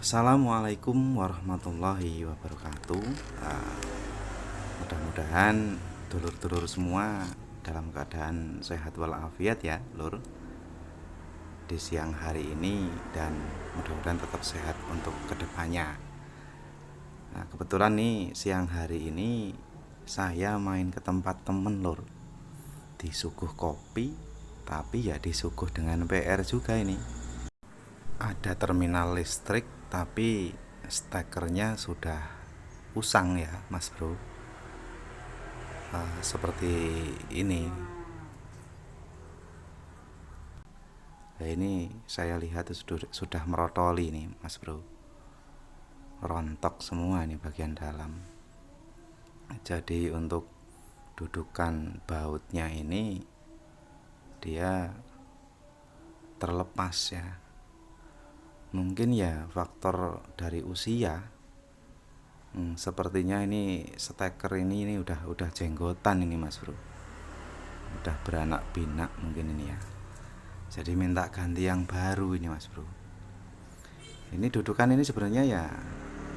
Assalamualaikum warahmatullahi wabarakatuh. Mudah-mudahan dulur-dulur semua dalam keadaan sehat walafiat ya, Lur, di siang hari ini, dan mudah-mudahan tetap sehat untuk kedepannya. Nah, kebetulan nih siang hari ini saya main ke tempat temen, Lur. Disuguh kopi, tapi ya disuguh dengan PR juga ini. Ada terminal listrik, tapi stekernya sudah usang ya, Mas Bro. Seperti ini. Nah, ini saya lihat sudah merotoli nih, Mas Bro. Rontok semua nih bagian dalam. Jadi untuk dudukan bautnya ini dia terlepas ya. Mungkin ya faktor dari usia. Sepertinya ini steker ini udah jenggotan ini, Mas Bro. Udah beranak pinak mungkin ini ya. Jadi minta ganti yang baru ini, Mas Bro. Ini dudukan ini sebenarnya ya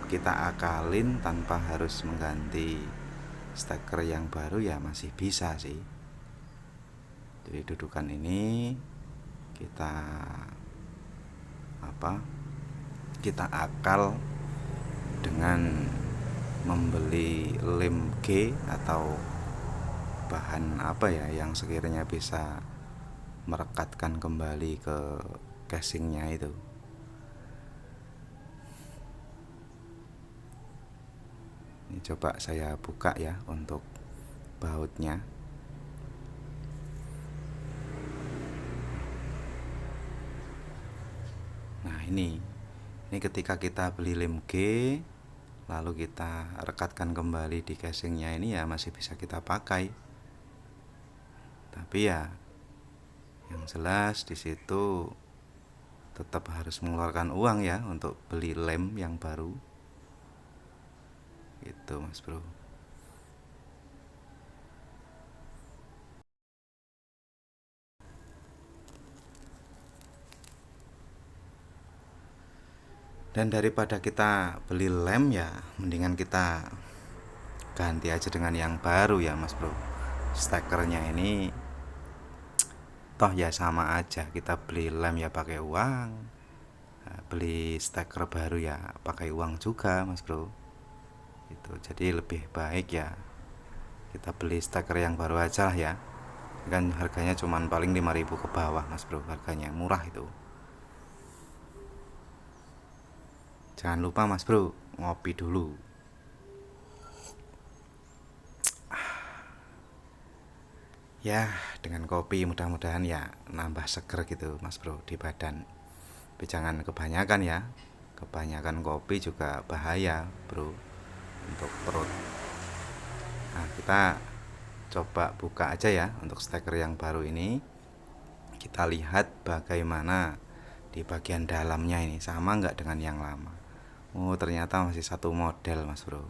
kita akalin tanpa harus mengganti steker yang baru ya masih bisa sih. Jadi dudukan ini kita kita akal dengan membeli lem G atau bahan apa ya yang sekiranya bisa merekatkan kembali ke casingnya itu. Ini coba saya buka ya untuk bautnya. Nah, ini ketika kita beli lem G lalu kita rekatkan kembali di casingnya ini ya masih bisa kita pakai. Tapi ya yang jelas di situ tetap harus mengeluarkan uang ya untuk beli lem yang baru. Itu, Mas Bro. Dan daripada kita beli lem ya mendingan kita ganti aja dengan yang baru ya, Mas Bro. Stekernya ini toh ya sama aja, kita beli lem ya pakai uang, beli steker baru ya pakai uang juga, Mas Bro. Itu jadi lebih baik ya kita beli steker yang baru aja lah ya. Kan harganya cuman paling 5.000 ke bawah, Mas Bro. Harganya murah itu. Jangan lupa, Mas Bro, ngopi dulu. Ya, dengan kopi mudah-mudahan ya nambah seger gitu, Mas Bro, di badan. Tapi jangan kebanyakan ya. Kebanyakan kopi juga bahaya, Bro, untuk perut. Nah, kita coba buka aja ya untuk steker yang baru ini. Kita lihat bagaimana di bagian dalamnya ini sama nggak dengan yang lama. Oh, ternyata masih satu model, Mas Bro.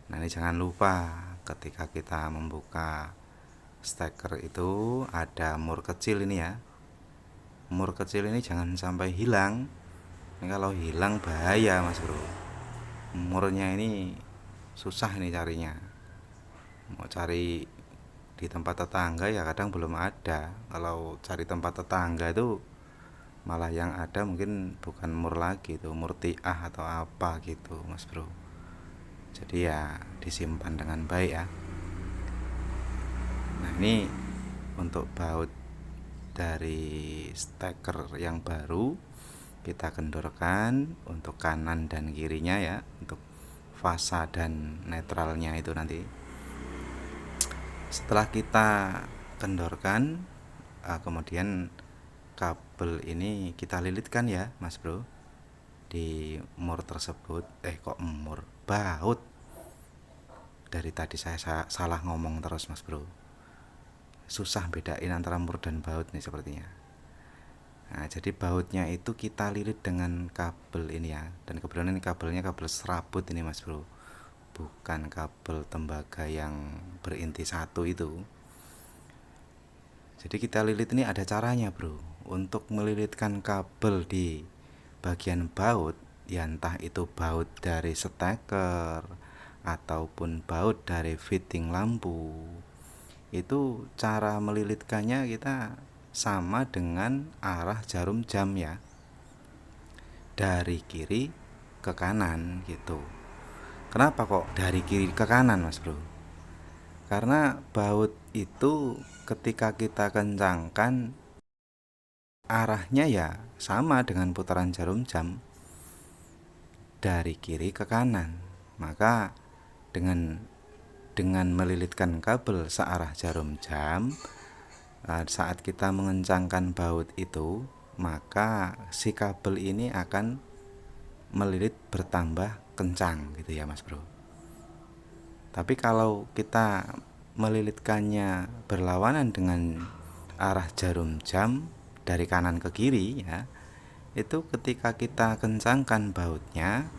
Nah, ini jangan lupa ketika kita membuka steker itu ada mur kecil ini ya. Mur kecil ini jangan sampai hilang. Ini kalau hilang bahaya, Mas Bro. Murnya ini susah ini carinya. Mau cari di tempat tetangga ya kadang belum ada. Kalau cari tempat tetangga itu malah yang ada mungkin bukan mur lagi, itu mur tiah atau apa gitu, Mas Bro. Jadi ya disimpan dengan baik ya. Nah, ini untuk baut dari steker yang baru kita kendorkan untuk kanan dan kirinya ya, untuk fasa dan netralnya itu nanti. Setelah kita kendorkan, kemudian kabel ini kita lilitkan ya, Mas Bro, di mur tersebut. Kok mur, baut. Dari tadi saya salah ngomong terus, Mas Bro. Susah bedain antara mur dan baut nih sepertinya. Nah, jadi bautnya itu kita lilit dengan kabel ini ya. Dan kebetulan ini kabelnya kabel serabut ini, Mas Bro. Bukan kabel tembaga yang berinti satu itu. Jadi kita lilit ini ada caranya, Bro. Untuk melilitkan kabel di bagian baut, ya entah itu baut dari steker ataupun baut dari fitting lampu, itu cara melilitkannya kita sama dengan arah jarum jam ya, dari kiri ke kanan gitu. Kenapa kok dari kiri ke kanan, Mas Bro? Karena baut itu ketika kita kencangkan arahnya ya sama dengan putaran jarum jam dari kiri ke kanan. Maka dengan melilitkan kabel searah jarum jam, saat kita mengencangkan baut itu, maka si kabel ini akan melilit bertambah kencang gitu ya Mas Bro. Tapi kalau kita melilitkannya berlawanan dengan arah jarum jam dari kanan ke kiri ya, itu ketika kita kencangkan bautnya,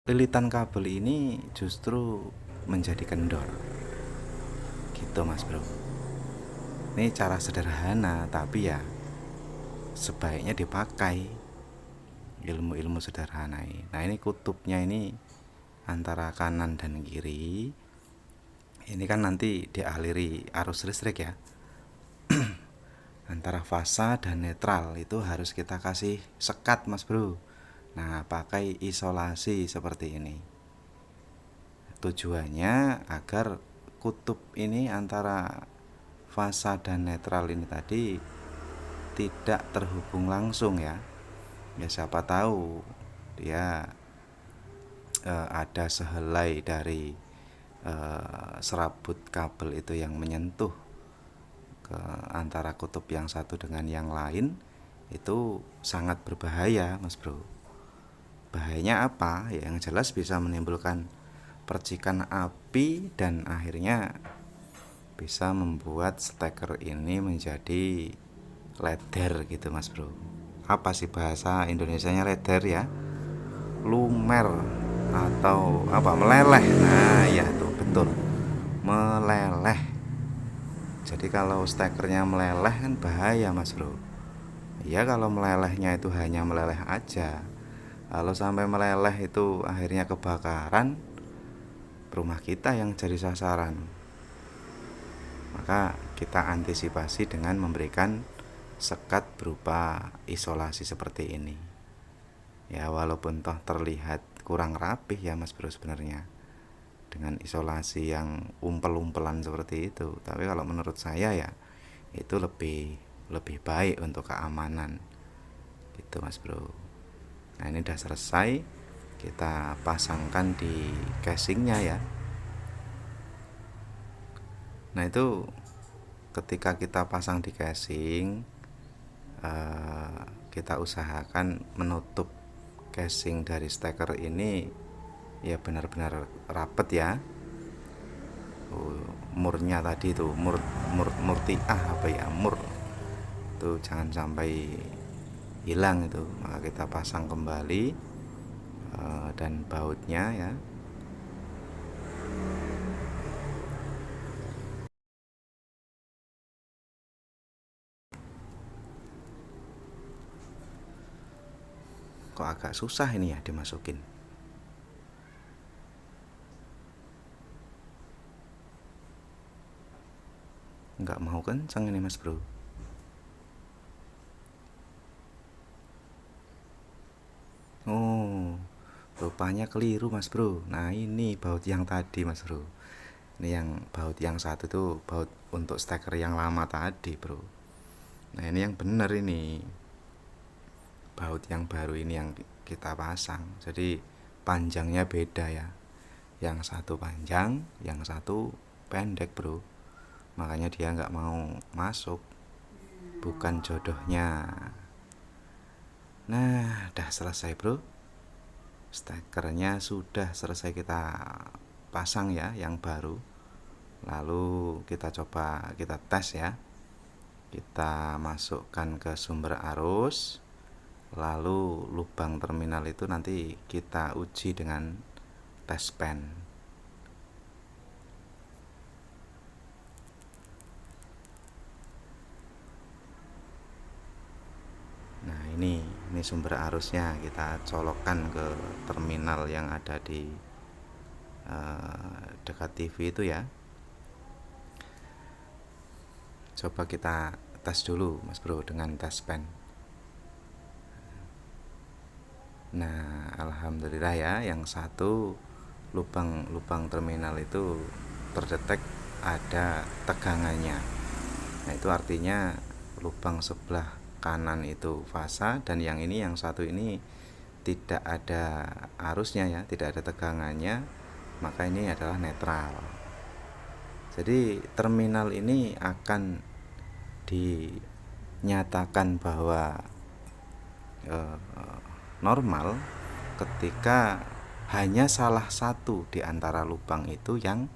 lilitan kabel ini justru menjadi kendor gitu Mas Bro. Ini cara sederhana tapi ya sebaiknya dipakai ilmu-ilmu sederhana ini. Nah ini kutubnya ini antara kanan dan kiri. Ini kan nanti dialiri arus listrik ya. Antara fasa dan netral itu harus kita kasih sekat Mas Bro. Nah pakai isolasi seperti ini. Tujuannya agar kutub ini antara fasa dan netral ini tadi tidak terhubung langsung ya. Ya siapa tahu dia ada sehelai dari serabut kabel itu yang menyentuh ke antara kutub yang satu dengan yang lain, itu sangat berbahaya Mas Bro. Bahayanya apa? Ya yang jelas bisa menimbulkan percikan api dan akhirnya bisa membuat steker ini menjadi leder gitu Mas Bro. Apa sih bahasa Indonesianya leder ya? Lumer atau apa, meleleh. Nah ya tuh betul, meleleh. Jadi kalau stekernya meleleh kan bahaya Mas Bro. Ya kalau melelehnya itu hanya meleleh aja, kalau sampai meleleh itu akhirnya kebakaran, rumah kita yang jadi sasaran. Maka kita antisipasi dengan memberikan sekat berupa isolasi seperti ini. Ya walaupun toh terlihat kurang rapih ya Mas Bro sebenarnya dengan isolasi yang umpel-umpelan seperti itu, tapi kalau menurut saya ya itu lebih baik untuk keamanan gitu Mas Bro. Nah ini udah selesai, kita pasangkan di casingnya ya. Nah itu ketika kita pasang di casing, kita usahakan menutup casing dari steker ini ya benar-benar rapet ya. Murnya tadi itu murtiah apa ya, mur itu jangan sampai hilang itu. Maka kita pasang kembali dan bautnya ya. Kok agak susah ini ya dimasukin. Nggak mau kencang ini Mas Bro. Oh, rupanya keliru Mas Bro. Nah ini baut yang tadi Mas Bro. Ini yang baut yang satu tuh baut untuk steker yang lama tadi Bro. Nah ini yang bener ini, baut yang baru ini yang kita pasang. Jadi panjangnya beda ya. Yang satu panjang, yang satu pendek Bro. Makanya dia nggak mau masuk. Bukan jodohnya. Nah, udah selesai Bro. Stekernya sudah selesai kita pasang ya, yang baru. Lalu kita coba, kita tes ya. Kita masukkan ke sumber arus. Lalu lubang terminal itu nanti kita uji dengan tes pen. Nah ini Ini sumber arusnya kita colokkan ke terminal yang ada di dekat TV itu ya. Coba kita tes dulu Mas Bro dengan tes pen. Nah, alhamdulillah ya, yang satu lubang terminal itu terdetek ada tegangannya. Nah, itu artinya lubang sebelah kanan itu fasa, dan yang ini, yang satu ini tidak ada arusnya ya, tidak ada tegangannya, maka ini adalah netral. Jadi terminal ini akan dinyatakan bahwa normal ketika hanya salah satu di antara lubang itu yang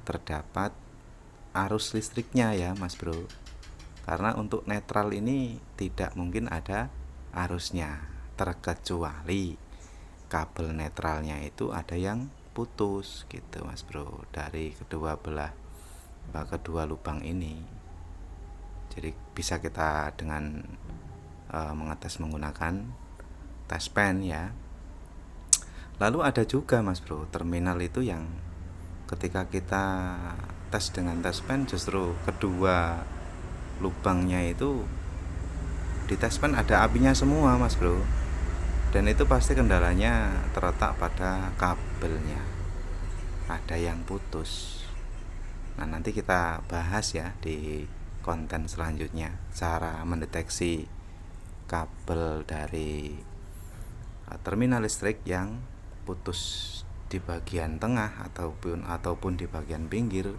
terdapat arus listriknya ya Mas Bro. Karena untuk netral ini tidak mungkin ada arusnya, terkecuali kabel netralnya itu ada yang putus gitu Mas Bro, dari kedua lubang ini. Jadi bisa kita dengan mengetes menggunakan tes pen ya. Lalu ada juga Mas Bro, terminal itu yang ketika kita tes dengan tes pen, justru kedua lubangnya itu di tes pen ada apinya semua Mas Bro. Dan itu pasti kendalanya terletak pada kabelnya, ada yang putus. Nah, nanti kita bahas ya di konten selanjutnya, cara mendeteksi kabel dari terminal listrik yang putus di bagian tengah ataupun di bagian pinggir.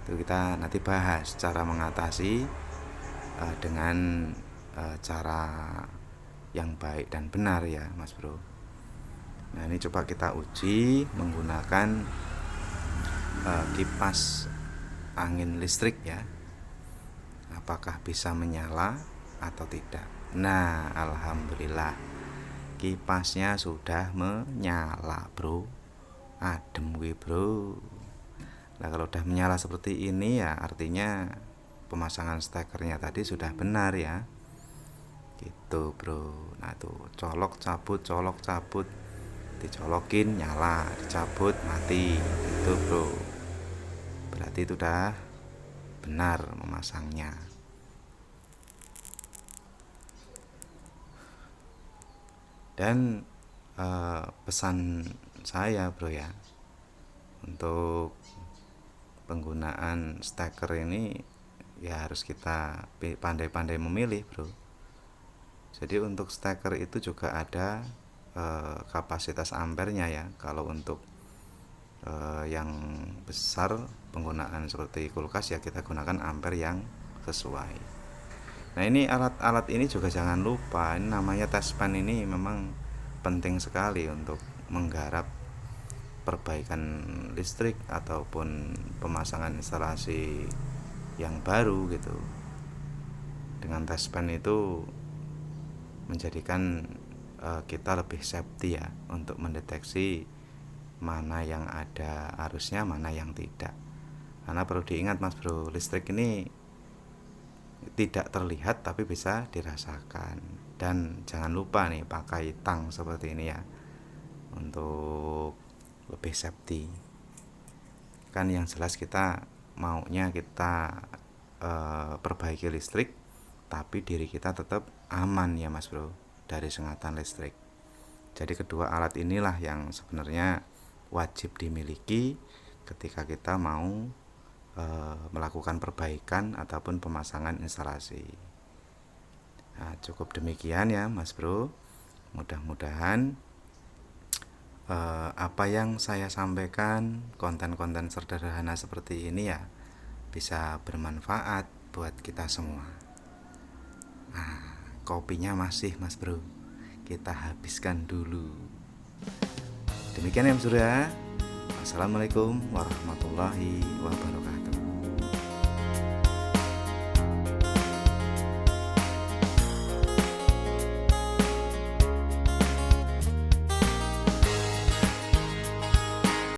Itu kita nanti bahas cara mengatasi dengan cara yang baik dan benar ya Mas Bro. Nah, ini coba kita uji menggunakan kipas angin listrik ya, apakah bisa menyala atau tidak. Nah, alhamdulillah kipasnya sudah menyala bro, adem gue bro. Nah, kalau udah menyala seperti ini ya artinya pemasangan stekernya tadi sudah benar ya, gitu bro. Nah, tuh colok cabut, dicolokin nyala, dicabut mati, itu bro, berarti itu udah benar memasangnya. Dan pesan saya bro ya, untuk penggunaan steker ini ya harus kita pandai-pandai memilih bro. Jadi untuk steker itu juga ada kapasitas ampernya ya. Kalau untuk yang besar penggunaan seperti kulkas ya kita gunakan ampere yang sesuai. Nah, ini alat-alat ini juga jangan lupa, ini namanya tes pen, ini memang penting sekali untuk menggarap perbaikan listrik ataupun pemasangan instalasi yang baru gitu. Dengan tes pen itu menjadikan kita lebih safety ya, untuk mendeteksi mana yang ada arusnya, mana yang tidak. Karena perlu diingat Mas Bro, listrik ini tidak terlihat tapi bisa dirasakan. Dan jangan lupa nih pakai tang seperti ini ya, untuk lebih safety. Kan yang jelas kita maunya kita perbaiki listrik, tapi diri kita tetap aman ya Mas Bro dari sengatan listrik. Jadi kedua alat inilah yang sebenarnya wajib dimiliki ketika kita mau melakukan perbaikan ataupun pemasangan instalasi. Nah, cukup demikian ya Mas Bro. Mudah-mudahan apa yang saya sampaikan, konten-konten sederhana seperti ini ya, bisa bermanfaat buat kita semua. Nah, kopinya masih Mas Bro, kita habiskan dulu. Demikian ya Mas Bro ya. Assalamualaikum warahmatullahi wabarakatuh.